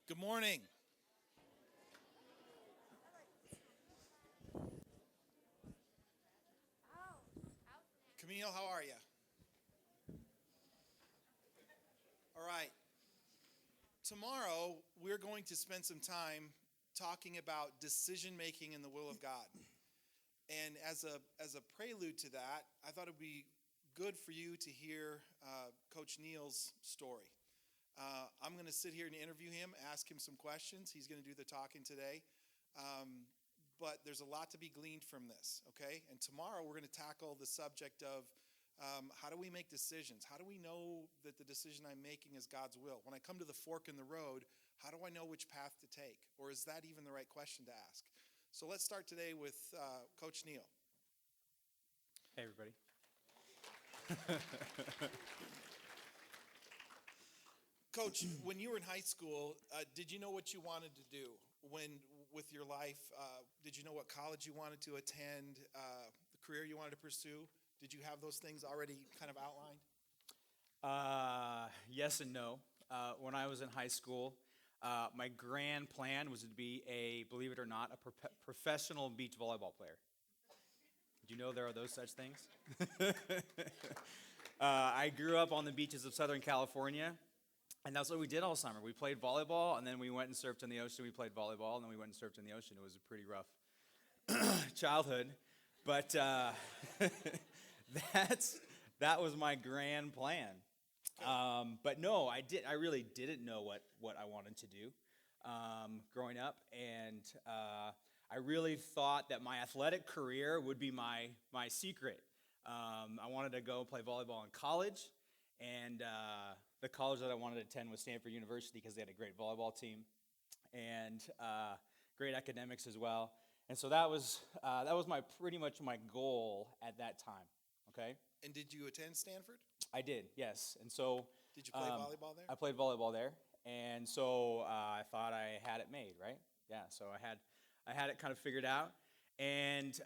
Good morning. Camille, how are you? All right. Tomorrow, we're going to spend some time talking about decision making in the will of God. And as a prelude to that, I thought it would be good for you to hear Coach Neal's story. I'm going to sit here and interview him, ask him some questions. He's going to do the talking today. But there's a lot to be gleaned from this, okay? And tomorrow we're going to tackle the subject of how do we make decisions? How do we know that the decision I'm making is God's will? When I come to the fork in the road, how do I know which path to take? Or is that even the right question to ask? So let's start today with Coach Neal. Hey, everybody. Coach, when you were in high school, did you know what you wanted to do with your life? Did you know what college you wanted to attend, the career you wanted to pursue? Did you have those things already kind of outlined? Yes and no. When I was in high school, my grand plan was to be believe it or not, a professional beach volleyball player. Do you know there are those such things? I grew up on the beaches of Southern California, and that's what we did all summer. We played volleyball, and then we went and surfed in the ocean. We played volleyball, and then we went and surfed in the ocean. It was a pretty rough childhood, but that was my grand plan. But no, I really didn't know what I wanted to do growing up, and I really thought that my athletic career would be my secret. I wanted to go play volleyball in college, and the college that I wanted to attend was Stanford University because they had a great volleyball team and great academics as well. And so that was pretty much my goal at that time. Okay. And did you attend Stanford? I did, yes. And so Did you play volleyball there? I played volleyball there, and so I thought I had it made, right? Yeah. So I had it kind of figured out. And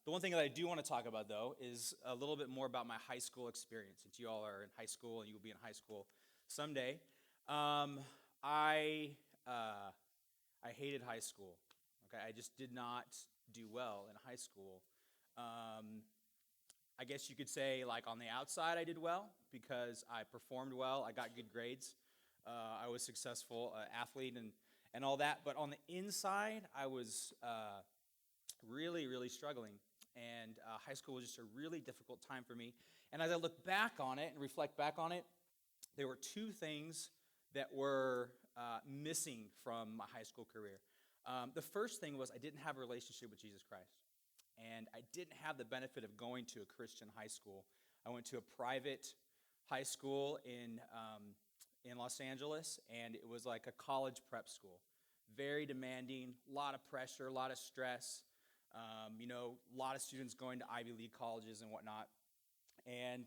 the one thing that I do want to talk about, though, is a little bit more about my high school experience. Since you all are in high school and you will be in high school someday, I hated high school. Okay, I just did not do well in high school. I guess you could say, like, on the outside I did well because I performed well, I got good grades, I was successful athlete and all that. But on the inside, I was really, really struggling. And high school was just a really difficult time for me. And as I look back on it and reflect back on it, there were two things that were missing from my high school career. The first thing was I didn't have a relationship with Jesus Christ. And I didn't have the benefit of going to a Christian high school. I went to a private high school in Los Angeles, and it was like a college prep school. Very demanding, a lot of pressure, a lot of stress. A lot of students going to Ivy League colleges and whatnot. And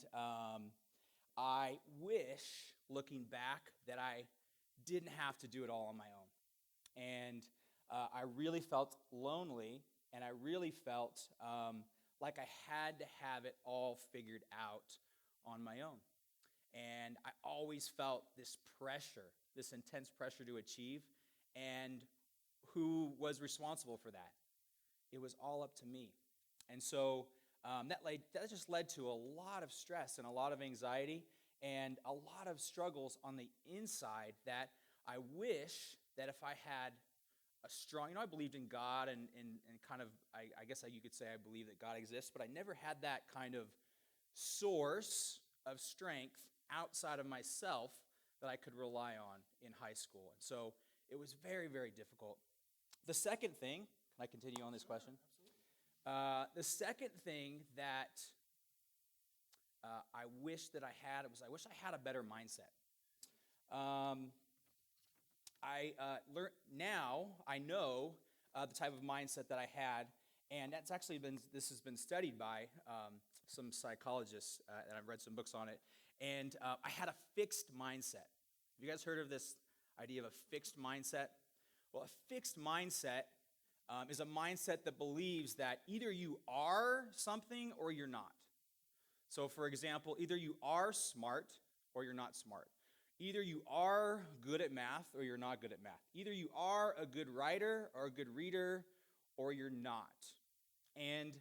I wish, looking back, that I didn't have to do it all on my own. And I really felt lonely, and I really felt like I had to have it all figured out on my own. And I always felt this pressure, this intense pressure to achieve. And who was responsible for that? It was all up to me. And so that just led to a lot of stress and a lot of anxiety and a lot of struggles on the inside that I wish that if I had a strong, I believed in God and kind of, I guess you could say I believe that God exists, but I never had that kind of source of strength outside of myself that I could rely on in high school. And so it was very, very difficult. The second thing, can I continue on this question? Absolutely. The second thing that I wish that I had was I wish I had a better mindset. I learn now. I know the type of mindset that I had, and this has been studied by some psychologists, and I've read some books on it. And I had a fixed mindset. Have you guys heard of this idea of a fixed mindset? Well, a fixed mindset is a mindset that believes that either you are something or you're not. So, for example, either you are smart or you're not smart. Either you are good at math or you're not good at math. Either you are a good writer or a good reader or you're not. And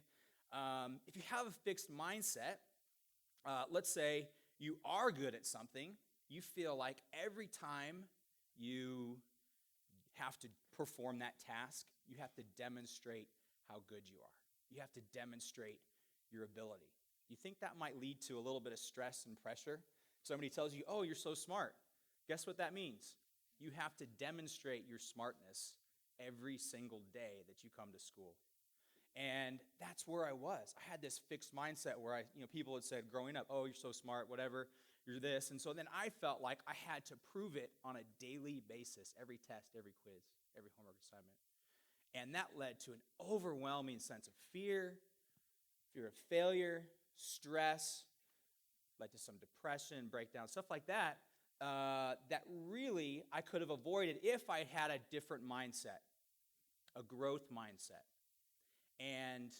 if you have a fixed mindset, let's say you are good at something, you feel like every time you have to perform that task, you have to demonstrate how good you are. You have to demonstrate your ability. You think that might lead to a little bit of stress and pressure? Somebody tells you, oh, you're so smart. Guess what that means? You have to demonstrate your smartness every single day that you come to school. And that's where I was. I had this fixed mindset where people had said growing up, oh, you're so smart, whatever, you're this. And so then I felt like I had to prove it on a daily basis, every test, every quiz, every homework assignment. And that led to an overwhelming sense of fear of failure, stress, led to some depression, breakdown, stuff like that, that really I could have avoided if I had a different mindset, a growth mindset. And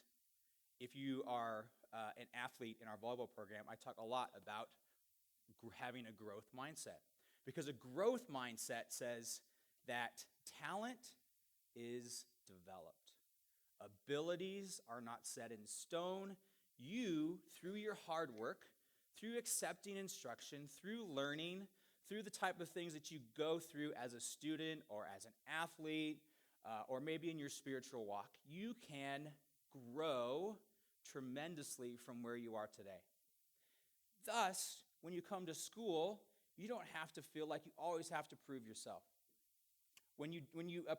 if you are an athlete in our volleyball program, I talk a lot about having a growth mindset. Because a growth mindset says that talent is developed. Abilities are not set in stone. You, through your hard work, through accepting instruction, through learning, through the type of things that you go through as a student or as an athlete, or maybe in your spiritual walk, you can grow tremendously from where you are today. Thus, when you come to school, you don't have to feel like you always have to prove yourself. When you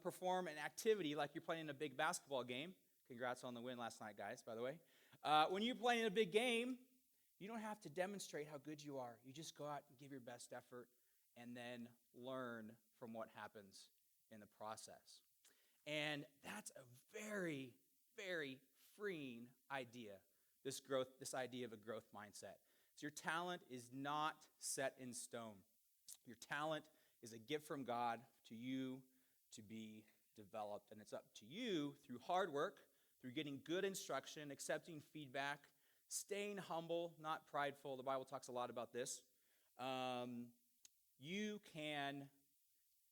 perform an activity like you're playing a big basketball game, congrats on the win last night, guys, by the way. When you're playing a big game, you don't have to demonstrate how good you are. You just go out and give your best effort and then learn from what happens in the process. And that's a very, very freeing idea, this idea of a growth mindset. So your talent is not set in stone. Your talent is a gift from God to you to be developed. And it's up to you through hard work, through getting good instruction, accepting feedback, staying humble, not prideful. The Bible talks a lot about this. You can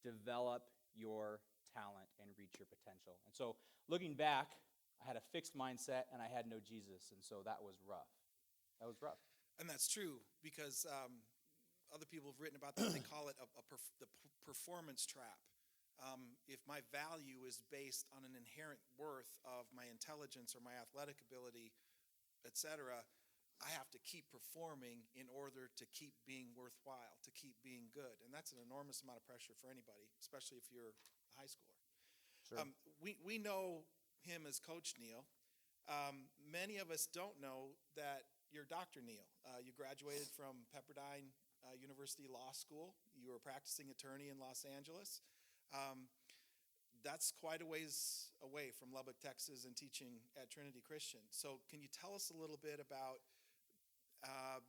develop your talent and reach your potential. And so looking back, I had a fixed mindset and I had no Jesus. And so that was rough. That was rough. And that's true because other people have written about that. They call it the performance trap. If my value is based on an inherent worth of my intelligence or my athletic ability, etc., I have to keep performing in order to keep being worthwhile, to keep being good. And that's an enormous amount of pressure for anybody, especially if you're a high schooler. Sure. We know him as Coach Neal. Many of us don't know that you're Dr. Neal. You graduated from Pepperdine University Law School. You were a practicing attorney in Los Angeles. That's quite a ways away from Lubbock, Texas, and teaching at Trinity Christian. So can you tell us a little bit about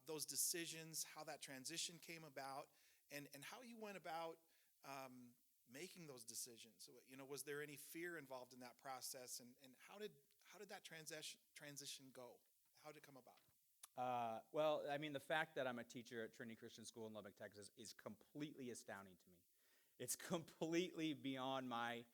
those decisions, how that transition came about, and how you went about making those decisions? So, was there any fear involved in that process, and how did that transition go? How did it come about? Well, I mean, the fact that I'm a teacher at Trinity Christian School in Lubbock, Texas is completely astounding to me. It's completely beyond my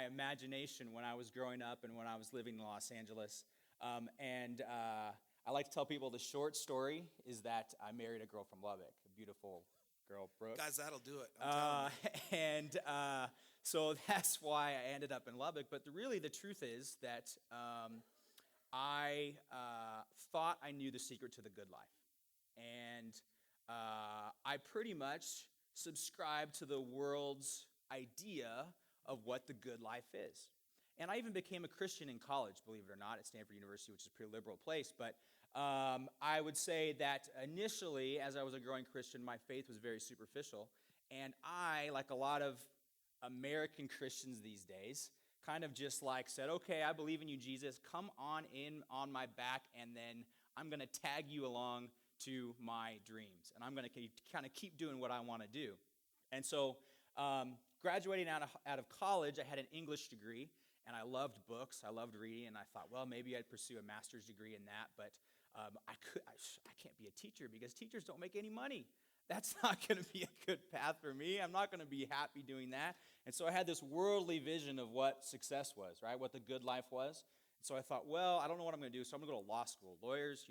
imagination when I was growing up and when I was living in Los Angeles. I like to tell people the short story is that I married a girl from Lubbock, a beautiful girl, Brooke. Guys, that'll do it. I'm telling you. So that's why I ended up in Lubbock. But really the truth is that I thought I knew the secret to the good life. And I pretty much subscribed to the world's idea of what the good life is. And I even became a Christian in college, believe it or not, at Stanford University, which is a pretty liberal place. But I would say that initially, as I was a growing Christian, my faith was very superficial. And I, like a lot of American Christians these days, kind of just like said, okay, I believe in you, Jesus. Come on in on my back, and then I'm going to tag you along to my dreams. And I'm going to kind of keep doing what I want to do. And so graduating out of college, I had an English degree, and I loved books. I loved reading, and I thought, well, maybe I'd pursue a master's degree in that. But I can't be a teacher because teachers don't make any money. That's not going to be a good path for me. I'm not going to be happy doing that. And so I had this worldly vision of what success was, right? What the good life was. So I thought, well, I don't know what I'm going to do, so I'm going to go to law school. Lawyers,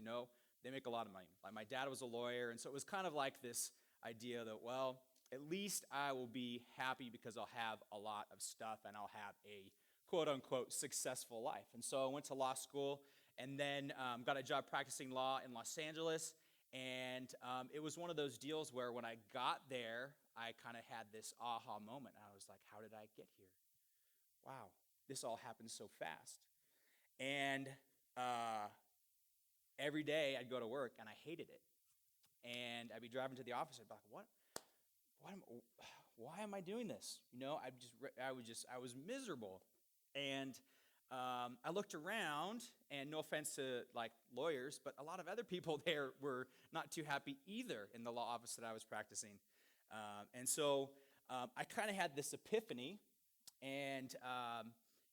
they make a lot of money. Like my dad was a lawyer, and so it was kind of like this idea that, well, at least I will be happy because I'll have a lot of stuff and I'll have a quote-unquote successful life. And so I went to law school and then got a job practicing law in Los Angeles. And it was one of those deals where when I got there, I kind of had this aha moment. I was like, how did I get here? Wow, this all happened so fast. And every day I'd go to work and I hated it. And I'd be driving to the office and I'd be like, why am I doing this? I was miserable. And I looked around, and no offense to like lawyers, but a lot of other people there were not too happy either in the law office that I was practicing. And so I kind of had this epiphany, and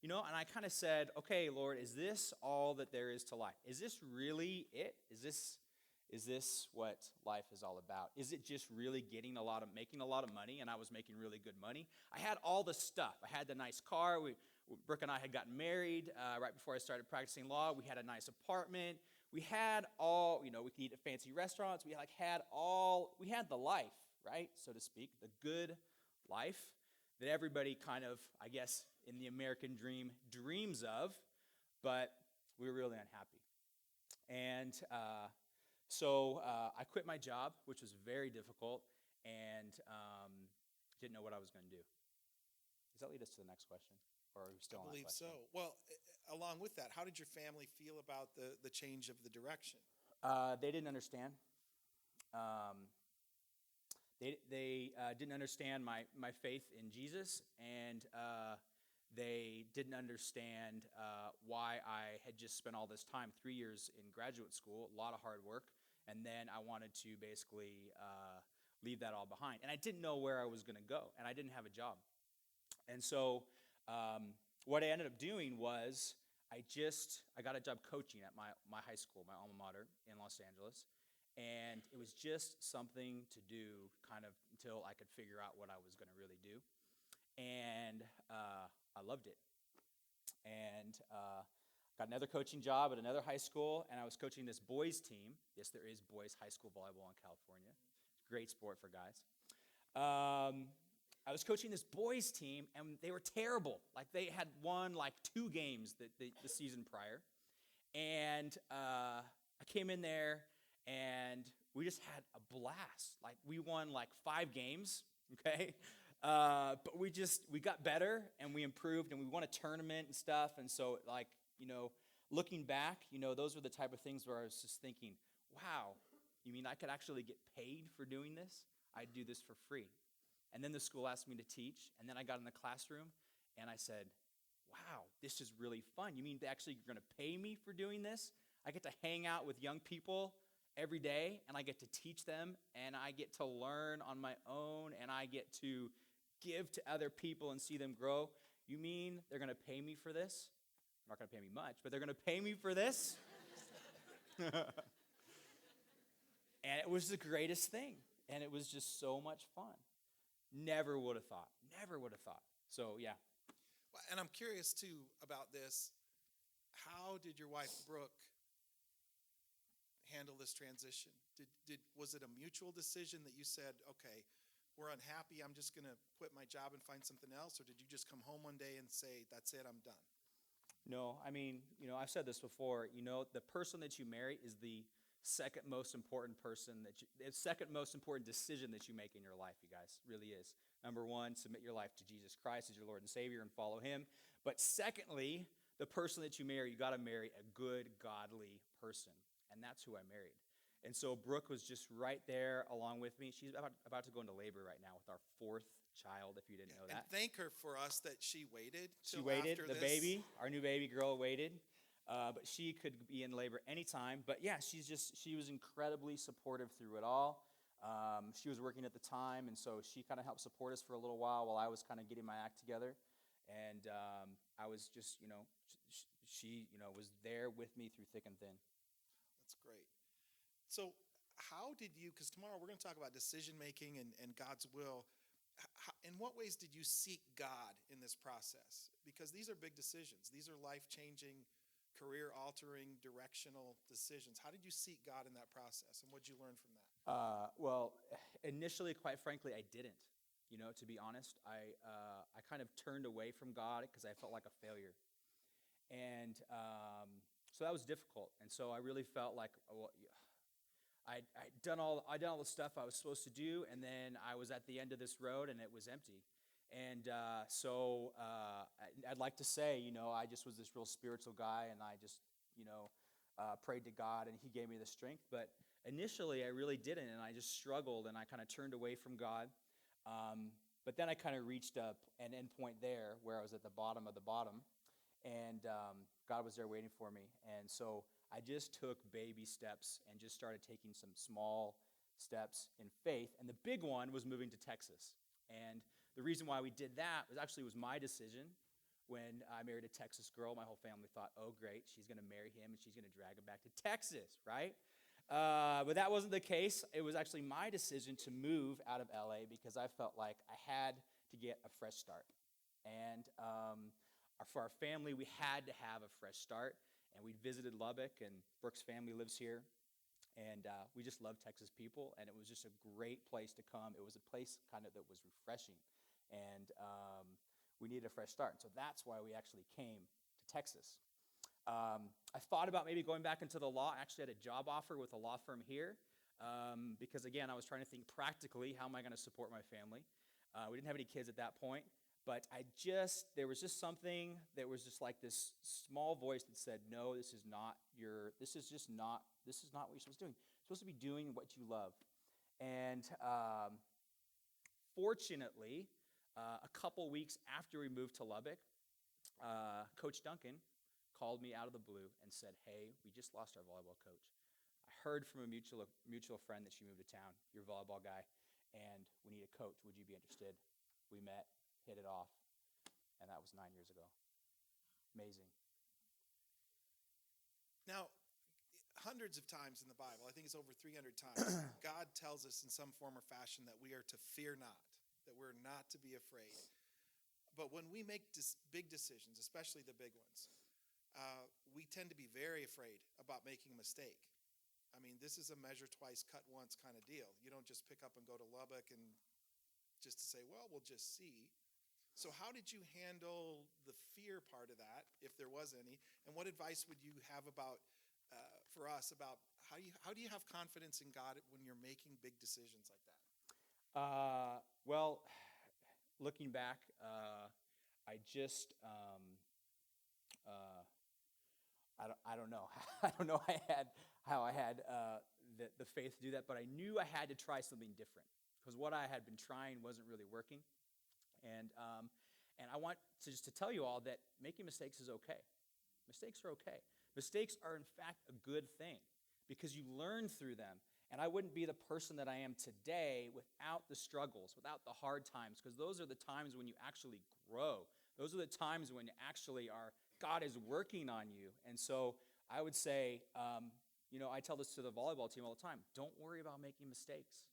and I kind of said, okay, Lord, is this all that there is to life? Is this really it? Is this what life is all about? Is it just really making a lot of money? And I was making really good money. I had all the stuff. I had the nice car. Brooke and I had gotten married right before I started practicing law. We had a nice apartment. We had all, we could eat at fancy restaurants. We had the life, right, so to speak, the good life that everybody kind of, I guess, in the American dream dreams of, but we were really unhappy. And so I quit my job, which was very difficult, and didn't know what I was going to do. Does that lead us to the next question? Or are we still on that question? I believe so. Well, along with that, how did your family feel about the change of the direction? They didn't understand. They didn't understand my faith in Jesus, and they didn't understand why I had just spent all this time, 3 years in graduate school, a lot of hard work, and then I wanted to basically leave that all behind. And I didn't know where I was going to go, and I didn't have a job. And so what I ended up doing was I got a job coaching at my high school, my alma mater in Los Angeles, and it was just something to do kind of until I could figure out what I was going to really do. And I loved it. And got another coaching job at another high school, and I was coaching this boys team. Yes, there is boys high school volleyball in California. Great sport for guys. I was coaching this boys team, and they were terrible. Like, they had won, 2 games the season prior. And I came in there, and we just had a blast. Like, we won, 5 games, okay? But we got better, and we improved, and we won a tournament and stuff. And so, looking back, those were the type of things where I was just thinking, wow, you mean I could actually get paid for doing this? I'd do this for free. And then the school asked me to teach, and then I got in the classroom, and I said, wow, this is really fun. You mean you're going to pay me for doing this? I get to hang out with young people every day, and I get to teach them, and I get to learn on my own, and I get to give to other people and see them grow. You mean they're going to pay me for this? They're not going to pay me much, but they're going to pay me for this? And it was the greatest thing, and it was just so much fun. Never would have thought. So, yeah. Well, and I'm curious, too, about this. How did your wife, Brooke, handle this transition? Was it a mutual decision that you said, okay, we're unhappy, I'm just going to quit my job and find something else? Or did you just come home one day and say, that's it, I'm done? No, I mean, I've said this before, the person that you marry is the second most important decision that you make in your life, you guys. It really is. Number 1, submit your life to Jesus Christ as your Lord and Savior and follow him. But secondly, the person that you marry, you got to marry a good, godly person. And that's who I married. And so Brooke was just right there along with me. She's about to go into labor right now with our 4th child, if you didn't know that. And thank her for us that she waited. She waited. The baby, our new baby girl, waited. But she could be in labor anytime. But yeah, she was incredibly supportive through it all. She was working at the time, and so she kind of helped support us for a little while I was kind of getting my act together. And I was just, she was there with me through thick and thin. That's great. So, how did you, because tomorrow we're going to talk about decision making and God's will. In what ways did you seek God in this process? Because these are big decisions, these are life changing, career altering, directional decisions. How did you seek God in that process, and what did you learn from that? Well, initially, quite frankly, I didn't. To be honest, I kind of turned away from God because I felt like a failure, and so that was difficult. And so I really felt like, well, I'd done all the stuff I was supposed to do, and then I was at the end of this road, and it was empty. And I'd like to say, I just was this real spiritual guy, and I just, prayed to God, and He gave me the strength. But initially, I really didn't, and I just struggled, and I kind of turned away from God. But then I kind of reached an end point there where I was at the bottom of the bottom, and God was there waiting for me. And so I just took baby steps and just started taking some small steps in faith. And the big one was moving to Texas. And the reason why we did that was my decision. When I married a Texas girl, my whole family thought, oh, great, she's going to marry him and she's going to drag him back to Texas, right? But that wasn't the case. It was actually my decision to move out of LA because I felt like I had to get a fresh start. And for our family, we had to have a fresh start. And we visited Lubbock, and Brooke's family lives here. And we just love Texas people, and it was just a great place to come. It was a place kind of that was refreshing. And we needed a fresh start. So that's why we actually came to Texas. I thought about maybe going back into the law. I actually had a job offer with a law firm here because, again, I was trying to think practically, how am I going to support my family? We didn't have any kids at that point. But there was just something that was just like this small voice that said, no, this is not what you're supposed to be doing. You're supposed to be doing what you love. And fortunately, a couple weeks after we moved to Lubbock, Coach Duncan called me out of the blue and said, hey, we just lost our volleyball coach. I heard from a mutual friend that she moved to town, your volleyball guy, and we need a coach. Would you be interested? We met, hit it off, and that was 9 years ago. Amazing. Now, hundreds of times in the Bible, I think it's over 300 times, God tells us in some form or fashion that we are to fear not, that we're not to be afraid. But when we make big decisions, especially the big ones, we tend to be very afraid about making a mistake. I mean, this is a measure twice, cut once kind of deal. You don't just pick up and go to Lubbock and just to say, well, we'll just see. So how did you handle the fear part of that, if there was any? And what advice would you have for us about how do you have confidence in God when you're making big decisions like that? Well, looking back, I just I don't know. I don't know how I had the faith to do that, but I knew I had to try something different because what I had been trying wasn't really working. And I want to tell you all that making mistakes is okay. Mistakes are okay. Mistakes are, in fact, a good thing because you learn through them. And I wouldn't be the person that I am today without the struggles, without the hard times, because those are the times when you actually grow. Those are the times when God is working on you. And so I would say, I tell this to the volleyball team all the time, don't worry about making mistakes.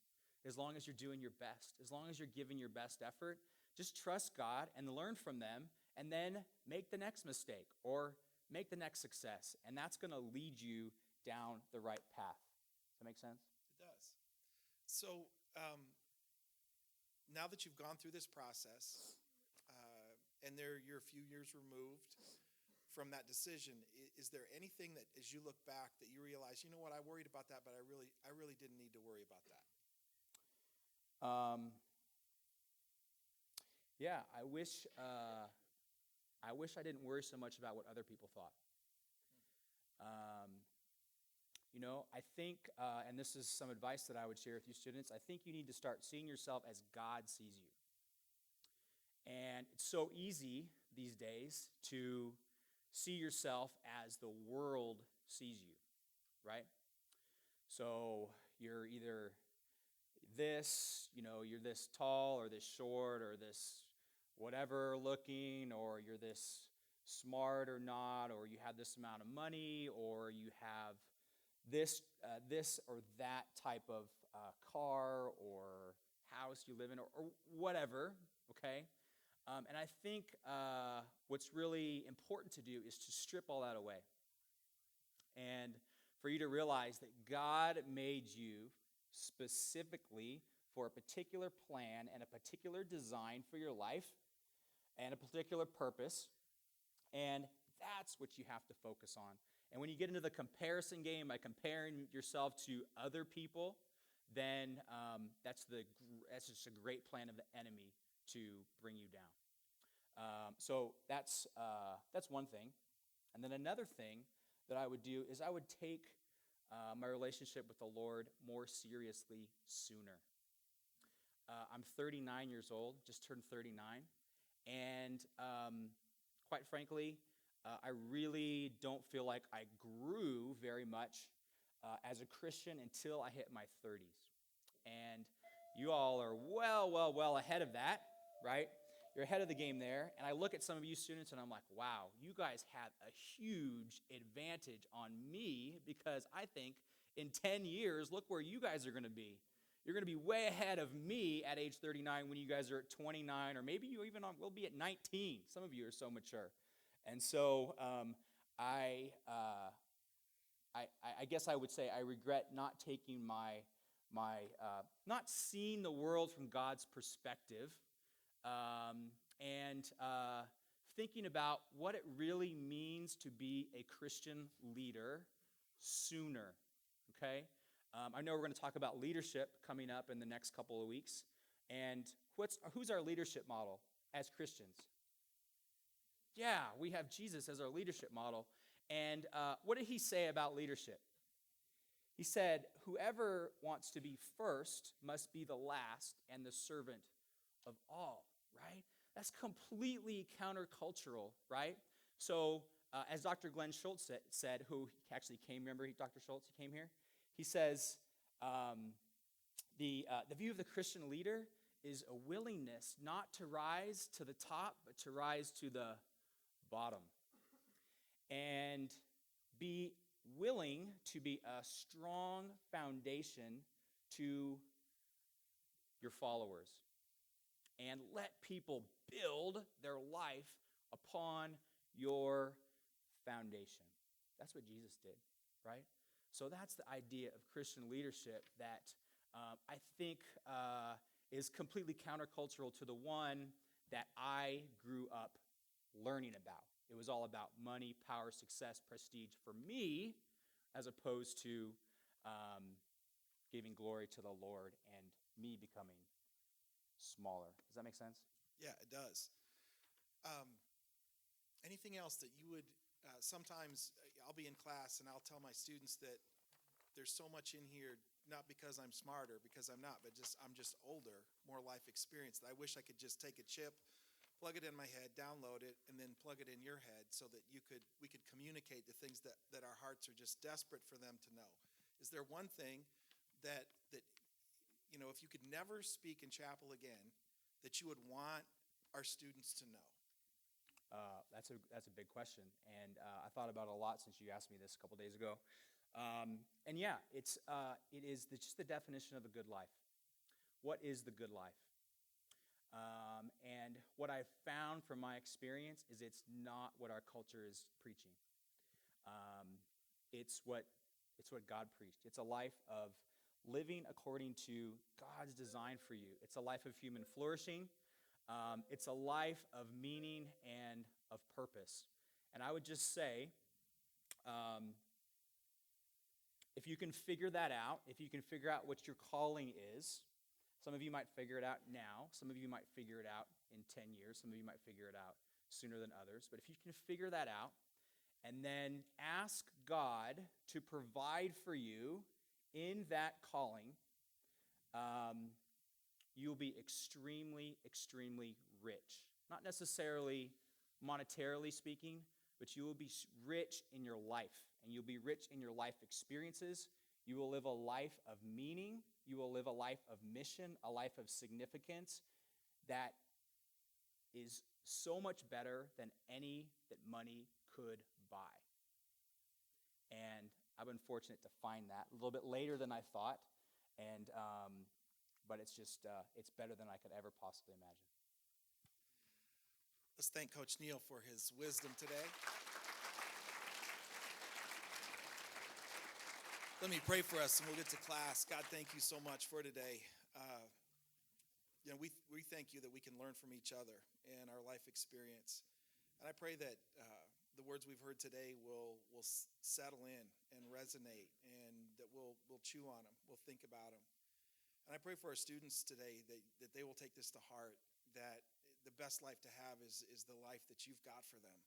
As long as you're doing your best, as long as you're giving your best effort, just trust God and learn from them, and then make the next mistake or make the next success. And that's going to lead you down the right path. Does that make sense? It does. So now that you've gone through this process, and you're a few years removed from that decision, is there anything that, as you look back, that you realize, you know what, I worried about that, but I really didn't need to worry about that? Yeah, I wish I didn't worry so much about what other people thought. I think, and this is some advice that I would share with you students, I think you need to start seeing yourself as God sees you. And it's so easy these days to see yourself as the world sees you, right? So you're either you're this tall or this short or this whatever looking, or you're this smart or not, or you have this amount of money, or you have this or that type of car or house you live in, or whatever, okay? And I think what's really important to do is to strip all that away. And for you to realize that God made you specifically for a particular plan and a particular design for your life and a particular purpose. And that's what you have to focus on. And when you get into the comparison game by comparing yourself to other people, then that's just a great plan of the enemy to bring you down. So that's one thing. And then another thing that I would do is I would take my relationship with the Lord more seriously sooner. I'm 39 years old, just turned 39, and quite frankly, I really don't feel like I grew very much as a Christian until I hit my 30s. And you all are well ahead of that, right? You're ahead of the game there. And I look at some of you students and I'm like, wow, you guys have a huge advantage on me, because I think in 10 years, look where you guys are going to be. You're going to be way ahead of me at age 39 when you guys are at 29, or maybe you even will be at 19. Some of you are so mature. And so I guess I would say I regret not taking not seeing the world from God's perspective, and thinking about what it really means to be a Christian leader sooner, okay? I know we're going to talk about leadership coming up in the next couple of weeks. And who's our leadership model as Christians? Yeah, we have Jesus as our leadership model. And what did he say about leadership? He said, whoever wants to be first must be the last and the servant of all, right? That's completely countercultural, right? So as Dr. Glenn Schultz said, who actually came, remember Dr. Schultz, he came here? He says, the view of the Christian leader is a willingness not to rise to the top, but to rise to the bottom. And be willing to be a strong foundation to your followers. And let people build their life upon your foundation. That's what Jesus did, right? So that's the idea of Christian leadership that I think is completely countercultural to the one that I grew up learning about. It was all about money, power, success, prestige for me, as opposed to giving glory to the Lord and me becoming smaller. Does that make sense? Yeah, it does. Anything else that you would, sometimes I'll be in class and I'll tell my students that there's so much in here, not because I'm smarter, because I'm not, but I'm just older, more life experience, that I wish I could just take a chip, plug it in my head, download it, and then plug it in your head so that we could communicate the things that our hearts are just desperate for them to know. Is there one thing that if you could never speak in chapel again, that you would want our students to know? That's a big question, and I thought about it a lot since you asked me this a couple days ago. And yeah, it is just the definition of a good life. What is the good life? And what I've found from my experience is it's not what our culture is preaching. It's what God preached. It's a life of living according to God's design for you. It's a life of human flourishing. It's a life of meaning and of purpose. And I would just say, if you can figure that out, if you can figure out what your calling is, some of you might figure it out now. Some of you might figure it out in 10 years. Some of you might figure it out sooner than others. But if you can figure that out and then ask God to provide for you in that calling, you'll be extremely, extremely rich. Not necessarily monetarily speaking, but you will be rich in your life, and you'll be rich in your life experiences. You will live a life of meaning. You will live a life of mission, a life of significance that is so much better than any that money could buy. And I've been fortunate to find that a little bit later than I thought, and but it's just it's better than I could ever possibly imagine. Let's thank Coach Neal for his wisdom today. Let me pray for us and we'll get to class. God, thank you so much for today. We thank you that we can learn from each other and our life experience. And I pray that the words we've heard today will settle in and resonate, and that we'll chew on them, we'll think about them. And I pray for our students today that they will take this to heart, that the best life to have is the life that you've got for them.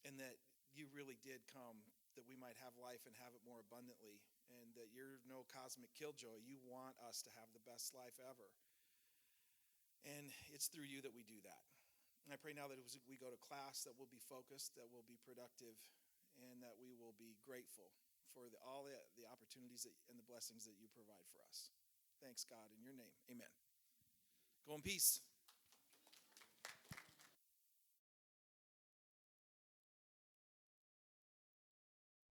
And that you really did come that we might have life and have it more abundantly, and that you're no cosmic killjoy. You want us to have the best life ever. And it's through you that we do that. And I pray now that as we go to class that we'll be focused, that we'll be productive, and that we will be grateful for all the opportunities and the blessings that you provide for us. Thanks, God, in your name. Amen. Go in peace.